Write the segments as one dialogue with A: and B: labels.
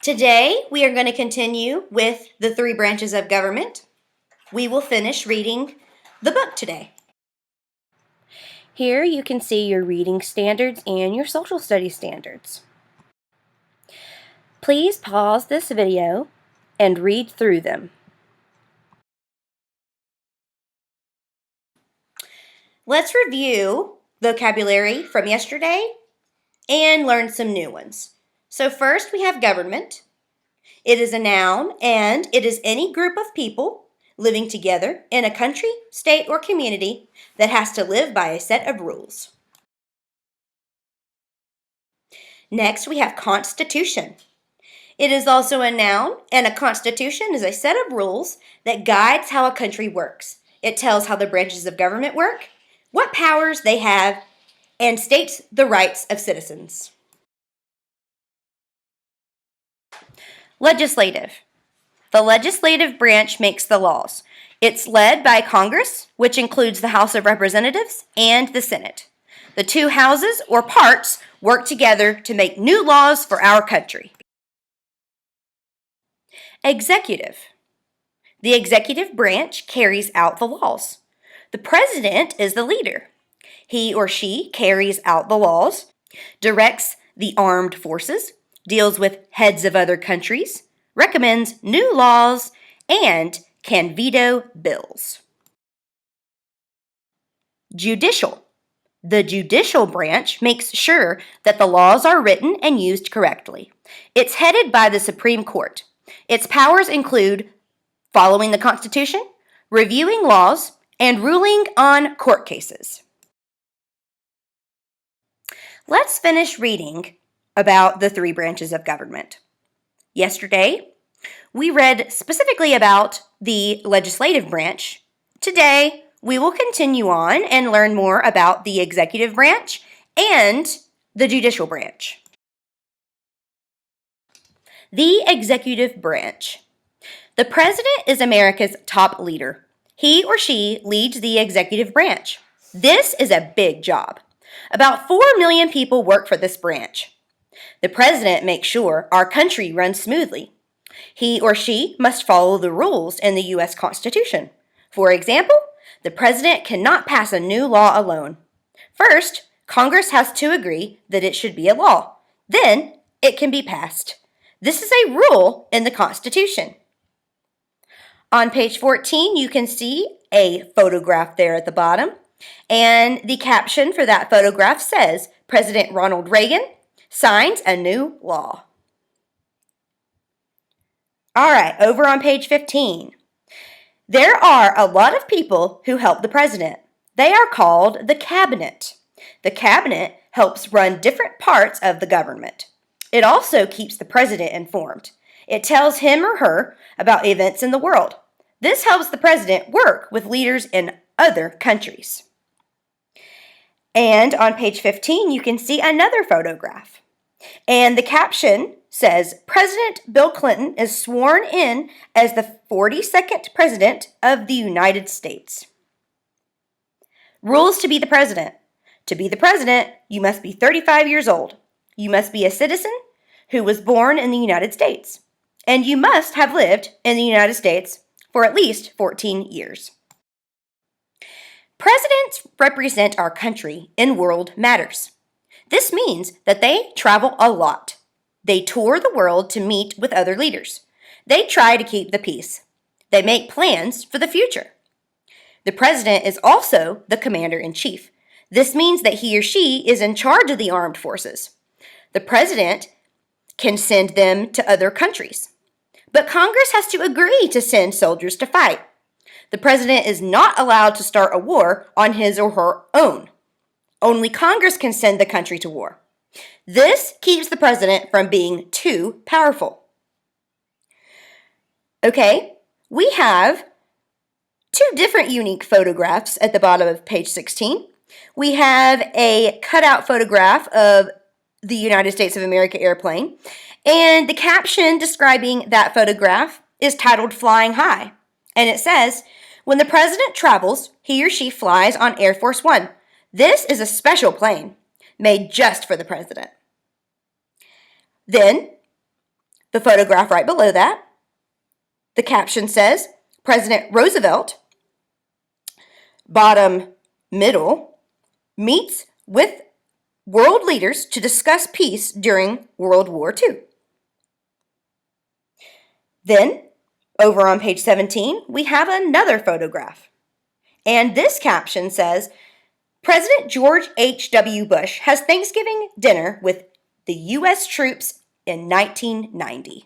A: Today, we are going to continue with the three branches of government. We will finish reading the book today. Here you can see your reading standards and your social studies standards. Please pause this video and read through them. Let's review vocabulary from yesterday and learn some new ones. So first we have government. It is a noun and it is any group of people living together in a country, state, or community that has to live by a set of rules. Next, we have constitution. It is also a noun, and a constitution is a set of rules that guides how a country works. It tells how the branches of government work, what powers they have, and states the rights of citizens. Legislative. The legislative branch makes the laws. It's led by Congress, which includes the House of Representatives and the Senate. The two houses, or parts, work together to make new laws for our country. Executive. The executive branch carries out the laws. The president is the leader. He or she carries out the laws, directs the armed forces, deals with heads of other countries, recommends new laws, and can veto bills. Judicial. The judicial branch makes sure that the laws are written and used correctly. It's headed by the Supreme Court. Its powers include following the Constitution, reviewing laws, and ruling on court cases. Let's finish reading about the three branches of government. Yesterday, we read specifically about the legislative branch. Today, we will continue on and learn more about the executive branch and the judicial branch. The executive branch. The president is America's top leader. He or she leads the executive branch. This is a big job. About 4 million people work for this branch. The president makes sure our country runs smoothly. He or she must follow the rules in the U.S. Constitution. For example, the president cannot pass a new law alone. First, Congress has to agree that it should be a law. Then, it can be passed. This is a rule in the Constitution. On page 14, you can see a photograph there at the bottom, and the caption for that photograph says, President Ronald Reagan signs a new law. All right, over on page 15. There are a lot of people who help the president. They are called the cabinet. The cabinet helps run different parts of the government. It also keeps the president informed. It tells him or her about events in the world. This helps the president work with leaders in other countries. And on page 15, you can see another photograph. And the caption says, President Bill Clinton is sworn in as the 42nd President of the United States. Rules to be the president. To be the president, you must be 35 years old. You must be a citizen who was born in the United States. And you must have lived in the United States for at least 14 years. Presidents represent our country in world matters. This means that they travel a lot. They tour the world to meet with other leaders. They try to keep the peace. They make plans for the future. The president is also the commander-in-chief. This means that he or she is in charge of the armed forces. The president can send them to other countries. But Congress has to agree to send soldiers to fight. The president is not allowed to start a war on his or her own. Only Congress can send the country to war. This keeps the president from being too powerful. Okay, we have two different unique photographs at the bottom of page 16. We have a cutout photograph of the United States of America airplane, and the caption describing that photograph is titled Flying High. And it says, when the president travels, he or she flies on Air Force One. This is a special plane made just for the president. Then, the photograph right below that, the caption says, President Roosevelt, bottom middle, meets with world leaders to discuss peace during World War II. Then, over on page 17, we have another photograph. And this caption says, President George H.W. Bush has Thanksgiving dinner with the U.S. troops in 1990.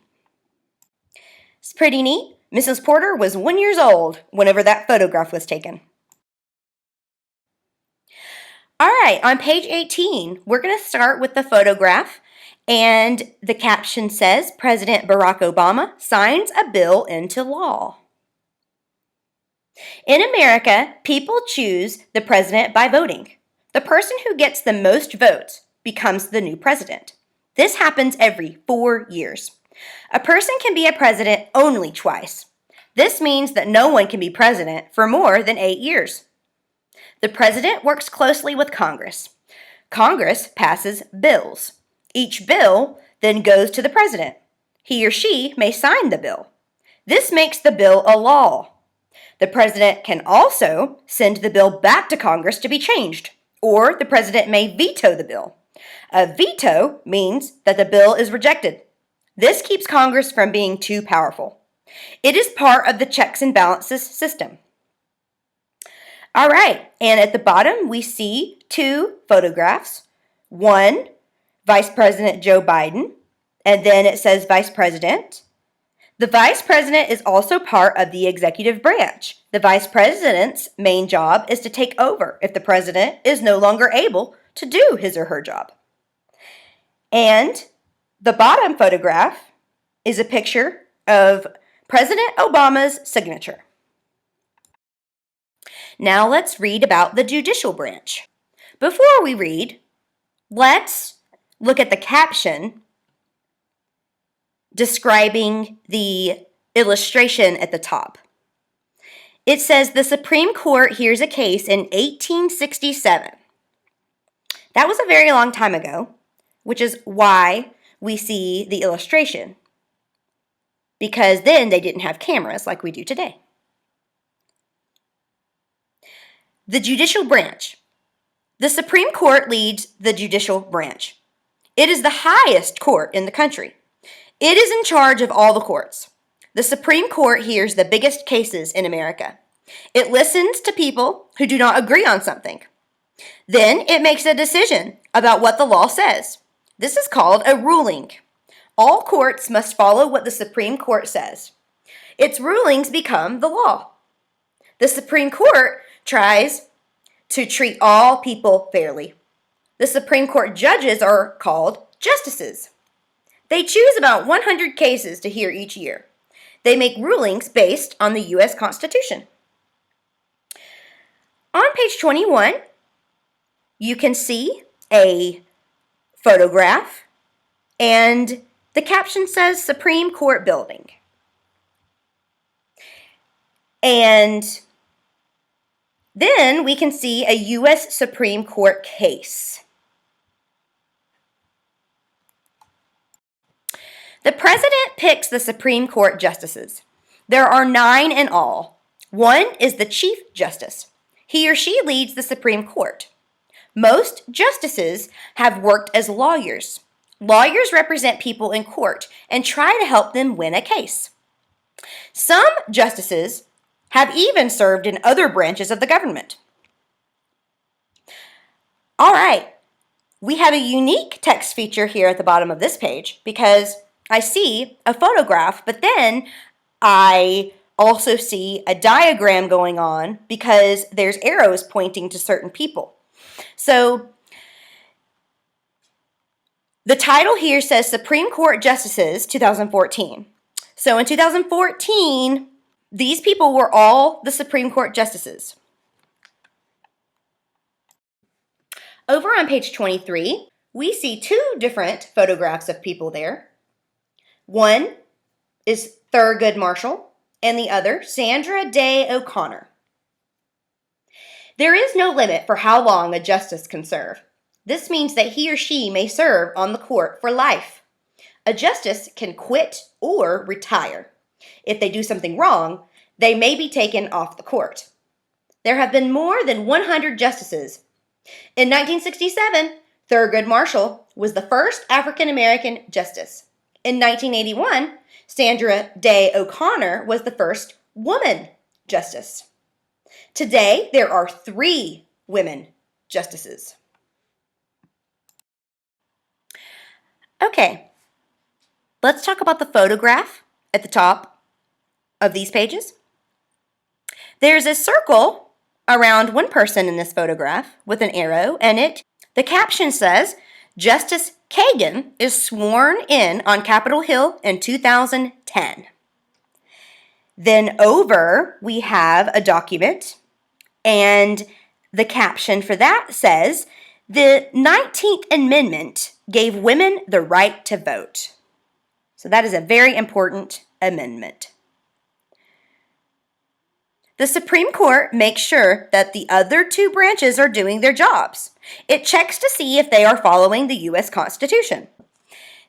A: It's pretty neat. Mrs. Porter was 1 year old whenever that photograph was taken. All right, on page 18, we're going to start with the photograph, and the caption says, President Barack Obama signs a bill into law. In America, people choose the president by voting. The person who gets the most votes becomes the new president. This happens every 4 years. A person can be a president only twice. This means that no one can be president for more than 8 years. The president works closely with Congress. Congress passes bills. Each bill then goes to the president. He or she may sign the bill. This makes the bill a law. The president can also send the bill back to Congress to be changed, or the president may veto the bill. A veto means that the bill is rejected. This keeps Congress from being too powerful. It is part of the checks and balances system. All right, and at the bottom we see two photographs. One, Vice President Joe Biden, and then it says Vice President. The Vice President is also part of the executive branch. The Vice President's main job is to take over if the President is no longer able to do his or her job. And the bottom photograph is a picture of President Obama's signature. Now let's read about the judicial branch. Before we read, let's look at the caption describing the illustration at the top. It says the Supreme Court hears a case in 1867. That was a very long time ago, which is why we see the illustration, because then they didn't have cameras like we do today. The judicial branch. The Supreme Court leads the judicial branch. It is the highest court in the country. It is in charge of all the courts. The Supreme Court hears the biggest cases in America. It listens to people who do not agree on something. Then it makes a decision about what the law says. This is called a ruling. All courts must follow what the Supreme Court says. Its rulings become the law. The Supreme Court tries to treat all people fairly. The Supreme Court judges are called justices. They choose about 100 cases to hear each year. They make rulings based on the U.S. Constitution. On page 21, you can see a photograph, and the caption says Supreme Court Building. And then we can see a U.S. Supreme Court case. The president picks the Supreme Court justices. There are 9 in all. One is the Chief Justice. He or she leads the Supreme Court. Most justices have worked as lawyers. Lawyers represent people in court and try to help them win a case. Some justices have even served in other branches of the government. All right, we have a unique text feature here at the bottom of this page because I see a photograph, but then I also see a diagram going on because there's arrows pointing to certain people. So the title here says Supreme Court Justices 2014. So in 2014, these people were all the Supreme Court justices. Over on page 23, we see 2 different photographs of people there. One is Thurgood Marshall, and the other, Sandra Day O'Connor. There is no limit for how long a justice can serve. This means that he or she may serve on the court for life. A justice can quit or retire. If they do something wrong, they may be taken off the court. There have been more than 100 justices. In 1967, Thurgood Marshall was the first African American justice. In 1981, Sandra Day O'Connor was the first woman justice. Today, there are 3 women justices. Okay, let's talk about the photograph at the top of these pages. There's a circle around one person in this photograph with an arrow, and the caption says, Justice Kagan is sworn in on Capitol Hill in 2010. Then over, we have a document, and the caption for that says, the 19th Amendment gave women the right to vote. So that is a very important amendment. The Supreme Court makes sure that the other 2 branches are doing their jobs. It checks to see if they are following the U.S. Constitution.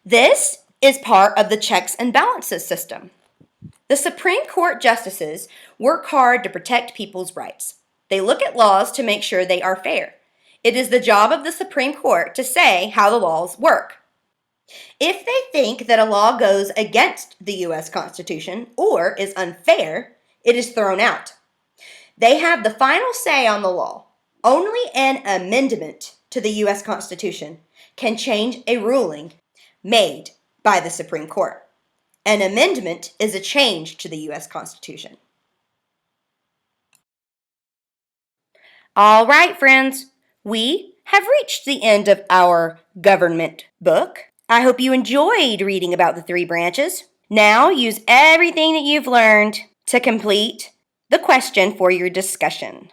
A: This is part of the checks and balances system. The Supreme Court justices work hard to protect people's rights. They look at laws to make sure they are fair. It is the job of the Supreme Court to say how the laws work. If they think that a law goes against the U.S. Constitution or is unfair, it is thrown out. They have the final say on the law. Only an amendment to the U.S. Constitution can change a ruling made by the Supreme Court. An amendment is a change to the U.S. Constitution. All right, friends, we have reached the end of our government book. I hope you enjoyed reading about the 3 branches. Now use everything that you've learned to complete the question for your discussion.